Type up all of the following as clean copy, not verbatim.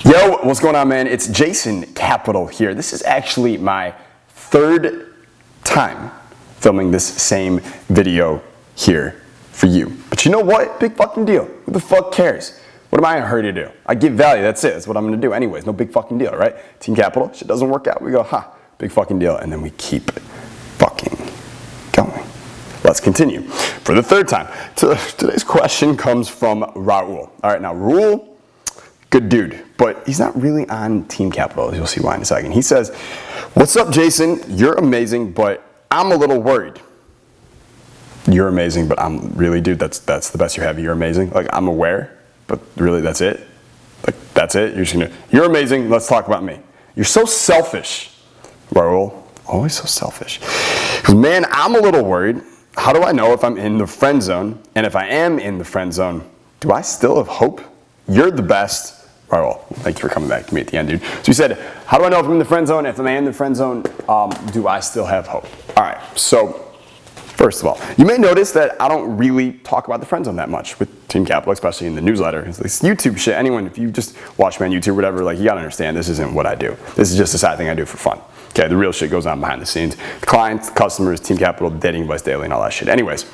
Yo, what's going on, man? It's Jason Capital here. This is actually my third time filming this same video here for you. But you know what? Big fucking deal. Who the fuck cares? What am I in a hurry to do? I give value, that's it. That's what I'm gonna do anyways. No big fucking deal, right? Team Capital, shit doesn't work out. We go, big fucking deal. And then we keep fucking going. Let's continue. For the third time, today's question comes from Raul. All right, now Raul, good dude, but he's not really on Team Capital, as you'll see why in a second. He says, what's up, Jason? You're amazing, but I'm a little worried. You're amazing, but I'm really, dude, that's the best you have. You're amazing. Like, I'm aware, but really, that's it. Like, that's it. You're just gonna, you're amazing, let's talk about me. You're so selfish, Raul. Always so selfish. Because, man, I'm a little worried. How do I know if I'm in the friend zone? And if I am in the friend zone, do I still have hope? You're the best. Raul, thank you for coming back to me at the end, dude. So you said, how do I know if I'm in the friend zone? If I'm in the friend zone, do I still have hope? All right, so first of all, you may notice that I don't really talk about the friend zone that much with Team Capital, especially in the newsletter. It's this YouTube shit. Anyone, if you just watch me on YouTube or whatever, like, you gotta understand this isn't what I do. This is just a side thing I do for fun. Okay, the real shit goes on behind the scenes. The clients, the customers, Team Capital, dating advice daily, and all that shit. Anyways,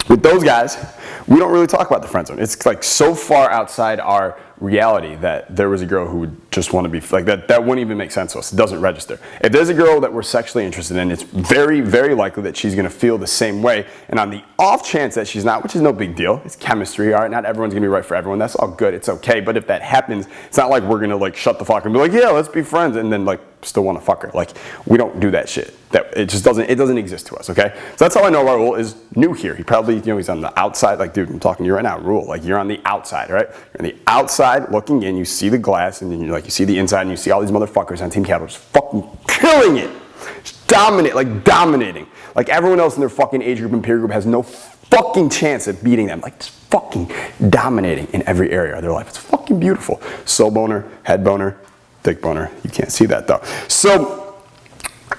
with those guys, we don't really talk about the friend zone. It's like so far outside our reality that there was a girl who would just want to be like that. That wouldn't even make sense to us. It doesn't register. If there's a girl that we're sexually interested in, it's very, very likely that she's going to feel the same way. And on the off chance that she's not, which is no big deal, it's chemistry. All right, not everyone's going to be right for everyone. That's all good. It's okay. But if that happens, it's not like we're going to like shut the fuck and be like, yeah, let's be friends, and then like still want to fuck her. Like, we don't do that shit. That it just doesn't. It doesn't exist to us. Okay. So that's how I know Raul is new here. He probably, he's on the outside. Like, dude, I'm talking to you right now, Raul. Like, you're on the outside, right? You're on the outside looking in. You see the glass, and then you see the inside, and you see all these motherfuckers on Team Capital just fucking killing it, just dominating. Like everyone else in their fucking age group and peer group has no fucking chance at beating them. Like, just fucking dominating in every area of their life. It's fucking beautiful. Soul boner, head boner, dick boner. You can't see that though. So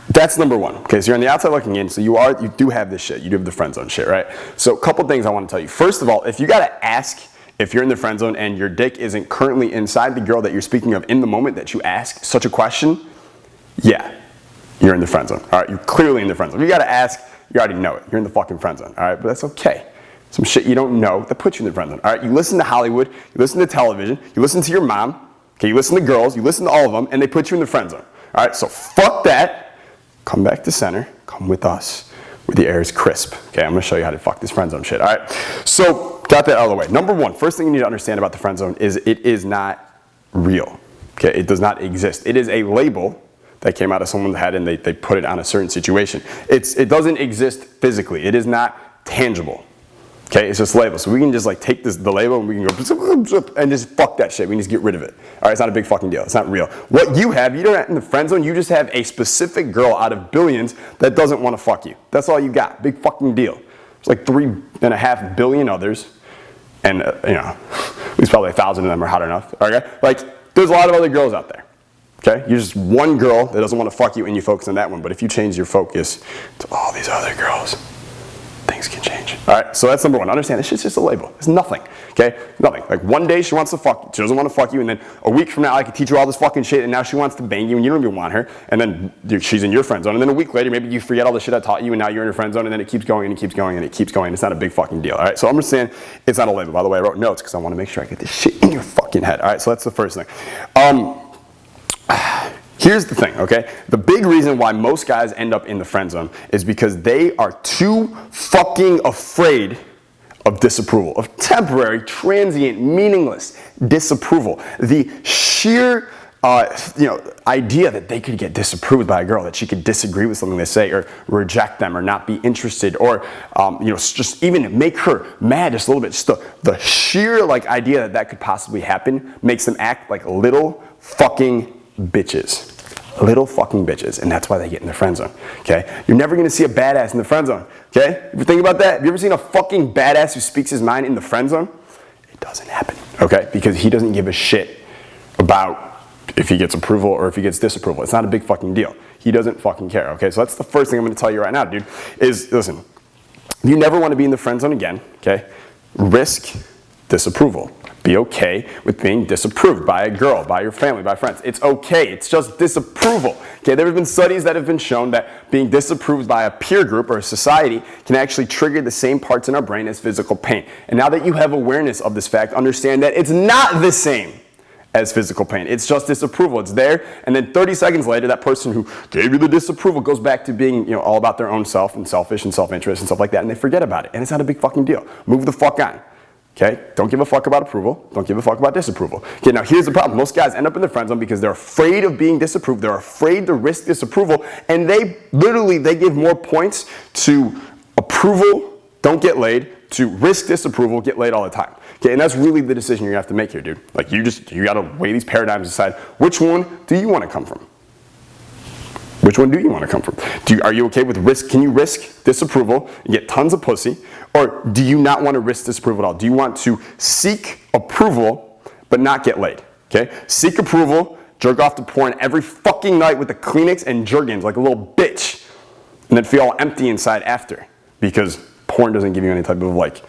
that's number one. Okay, so you're on the outside looking in, so you do have this shit. You do have the friend zone shit, right? So a couple things I want to tell you. First of all, if you gotta ask if you're in the friend zone and your dick isn't currently inside the girl that you're speaking of in the moment that you ask such a question, yeah, you're in the friend zone. All right, you're clearly in the friend zone. If you gotta ask, you already know it. You're in the fucking friend zone. All right, but that's okay. Some shit you don't know that puts you in the friend zone. All right, you listen to Hollywood, you listen to television, you listen to your mom, okay, you listen to girls, you listen to all of them, and they put you in the friend zone. All right, so fuck that. Come back to center. Come with us, where the air is crisp. Okay, I'm gonna show you how to fuck this friend zone shit. All right, so got that out of the way. Number one, first thing you need to understand about the friend zone is it is not real. Okay, it does not exist. It is a label that came out of someone's head and they put it on a certain situation. It doesn't exist physically. It is not tangible. Okay, it's just a label. So we can just like take the label and we can go and just fuck that shit. We can just get rid of it. All right, it's not a big fucking deal. It's not real. What you have, you don't in the friend zone, you just have a specific girl out of billions that doesn't want to fuck you. That's all you got. Big fucking deal. There's like 3.5 billion others, and at least probably 1,000 of them are hot enough. Okay, like there's a lot of other girls out there. Okay, you're just one girl that doesn't want to fuck you and you focus on that one. But if you change your focus to all these other girls, things can change. All right, so that's number one. Understand, this shit's just a label. It's nothing, okay? Nothing. Like one day she wants to fuck you, she doesn't want to fuck you, and then a week from now I can teach her all this fucking shit, and now she wants to bang you, and you don't even want her, and then she's in your friend zone, and then a week later maybe you forget all the shit I taught you, and now you're in your friend zone, and then it keeps going, and it keeps going, and it keeps going. It's not a big fucking deal, all right? So I'm just saying it's not a label. By the way, I wrote notes because I want to make sure I get this shit in your fucking head, all right? So that's the first thing. Here's the thing, okay? The big reason why most guys end up in the friend zone is because they are too fucking afraid of disapproval, of temporary, transient, meaningless disapproval. The sheer idea that they could get disapproved by a girl, that she could disagree with something they say or reject them or not be interested or just even make her mad just a little bit. Just the sheer idea that could possibly happen makes them act like little fucking bitches. Little fucking bitches, and that's why they get in the friend zone, okay? You're never gonna see a badass in the friend zone, okay? If you think about that, have you ever seen a fucking badass who speaks his mind in the friend zone? It doesn't happen, okay? Because he doesn't give a shit about if he gets approval or if he gets disapproval. It's not a big fucking deal. He doesn't fucking care, okay? So that's the first thing I'm gonna tell you right now, dude, is listen, you never wanna be in the friend zone again, okay? Risk disapproval. Be okay with being disapproved by a girl, by your family, by friends. It's okay. It's just disapproval. Okay, there have been studies that have been shown that being disapproved by a peer group or a society can actually trigger the same parts in our brain as physical pain. And now that you have awareness of this fact, understand that it's not the same as physical pain. It's just disapproval. It's there, and then 30 seconds later, that person who gave you the disapproval goes back to being, all about their own self and selfish and self-interest and stuff like that, and they forget about it. And it's not a big fucking deal. Move the fuck on. Okay? Don't give a fuck about approval. Don't give a fuck about disapproval. Okay, now here's the problem. Most guys end up in the friend zone because they're afraid of being disapproved. They're afraid to risk disapproval, and they give more points to approval, don't get laid, to risk disapproval, get laid all the time. Okay, and that's really the decision you're gonna have to make here, dude. Like you gotta weigh these paradigms and decide which one do you want to come from? Which one do you want to come from? Are you okay with risk? Can you risk disapproval and get tons of pussy? Or do you not want to risk disapproval at all? Do you want to seek approval but not get laid? Okay? Seek approval, jerk off to porn every fucking night with the Kleenex and Jergens like a little bitch, and then feel all empty inside after because porn doesn't give you any type of like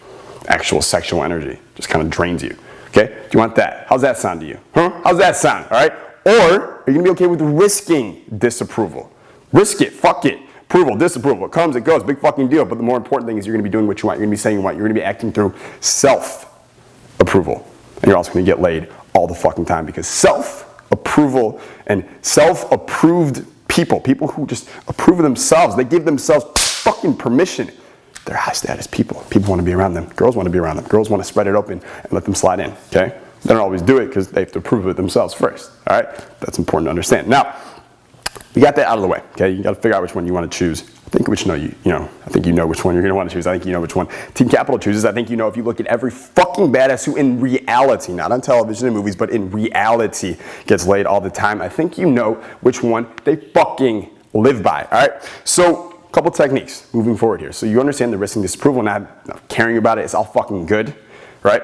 actual sexual energy. It just kind of drains you. Okay? Do you want that? How's that sound to you? Huh? How's that sound? All right? Or are you going to be okay with risking disapproval? Risk it. Fuck it. Approval, disapproval. It comes, it goes. Big fucking deal. But the more important thing is you're going to be doing what you want. You're going to be saying you want. You're going to be acting through self-approval. And you're also going to get laid all the fucking time because self-approval and self-approved people who just approve of themselves, they give themselves fucking permission. They're high status people. People want to be around them. Girls want to be around them. Girls want to spread it open and let them slide in. Okay? They don't always do it because they have to approve of it themselves first. All right? That's important to understand. Now, we got that out of the way. Okay? You got to figure out which one you want to choose. I think which I think you know which one you're going to want to choose. I think you know which one Team Capital chooses. I think you know if you look at every fucking badass who in reality, not on television and movies, but in reality gets laid all the time. I think you know which one they fucking live by. All right? So, a couple techniques moving forward here. So you understand the risking disapproval, not caring about it. It's all fucking good, right?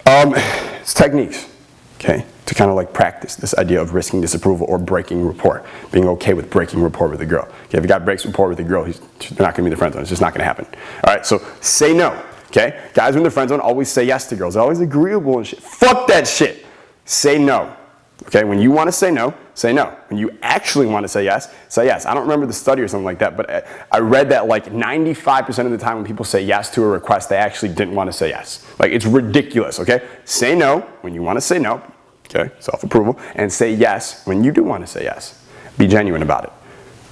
It's techniques, okay, to kind of like practice this idea of risking disapproval or breaking rapport, being okay with breaking rapport with a girl. Okay, if a guy breaks rapport with a girl, they're not going to be in the friend zone. It's just not going to happen. All right, so say no, okay? Guys who are in the friend zone always say yes to girls. They're always agreeable and shit. Fuck that shit. Say no. Okay, when you want to say no, say no. When you actually want to say yes, say yes. I don't remember the study or something like that, but I read that like 95% of the time when people say yes to a request, they actually didn't want to say yes. Like, it's ridiculous, okay? Say no when you want to say no, okay, self-approval, and say yes when you do want to say yes. Be genuine about it.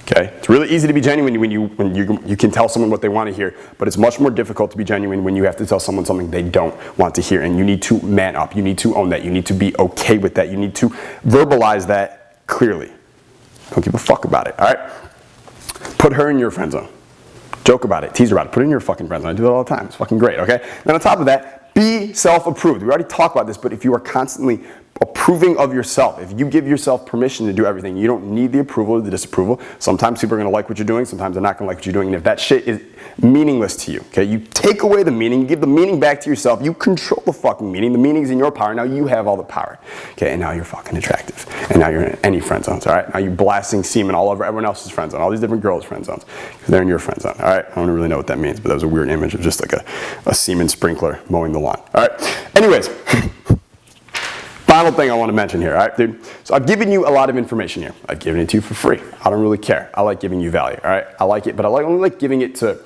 Okay, it's really easy to be genuine when you can tell someone what they want to hear, but it's much more difficult to be genuine when you have to tell someone something they don't want to hear, and you need to man up. You need to own that. You need to be okay with that. You need to verbalize that clearly. Don't give a fuck about it, all right? Put her in your friend zone. Joke about it. Tease her about it. Put her in your fucking friend zone. I do it all the time. It's fucking great, okay? Then on top of that, be self-approved. We already talked about this, but if you are constantly approving of yourself, if you give yourself permission to do everything, you don't need the approval or the disapproval. Sometimes people are going to like what you're doing, sometimes they're not going to like what you're doing, and if that shit is meaningless to you, okay, you take away the meaning, you give the meaning back to yourself, you control the fucking meaning, the meaning's in your power, now you have all the power, okay, and now you're fucking attractive, and now you're in any friend zones, all right, now you're blasting semen all over everyone else's friend zone, all these different girls' friend zones, because they're in your friend zone, all right, I don't really know what that means, but that was a weird image of just like a semen sprinkler mowing the lawn, all right, anyways, final thing I want to mention here, all right, dude? So I've given you a lot of information here. I've given it to you for free. I don't really care. I like giving you value, all right? I like it, but I only like giving it to,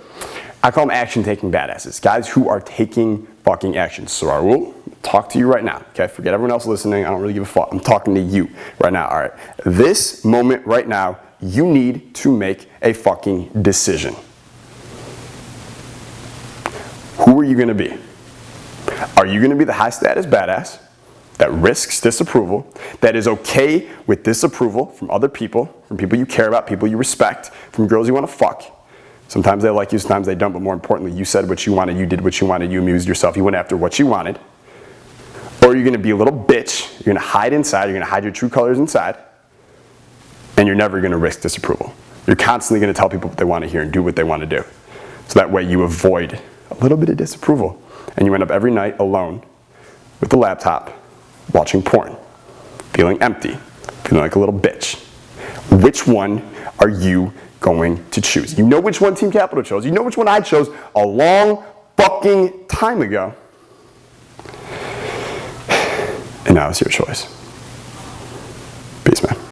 I call them action-taking badasses, guys who are taking fucking action. So I will talk to you right now, okay? Forget everyone else listening. I don't really give a fuck. I'm talking to you right now, all right? This moment right now, you need to make a fucking decision. Who are you going to be? Are you going to be the high-status badass that risks disapproval, that is okay with disapproval from other people, from people you care about, people you respect, from girls you want to fuck? Sometimes they like you, sometimes they don't, but more importantly, you said what you wanted, you did what you wanted, you amused yourself, you went after what you wanted. Or you're going to be a little bitch, you're going to hide inside, you're going to hide your true colors inside, and you're never going to risk disapproval. You're constantly going to tell people what they want to hear and do what they want to do. So that way you avoid a little bit of disapproval, and you end up every night alone with the laptop, watching porn, feeling empty, feeling like a little bitch. Which one are you going to choose? You know which one Team Capital chose. You know which one I chose a long fucking time ago. and now it's your choice. Peace, man.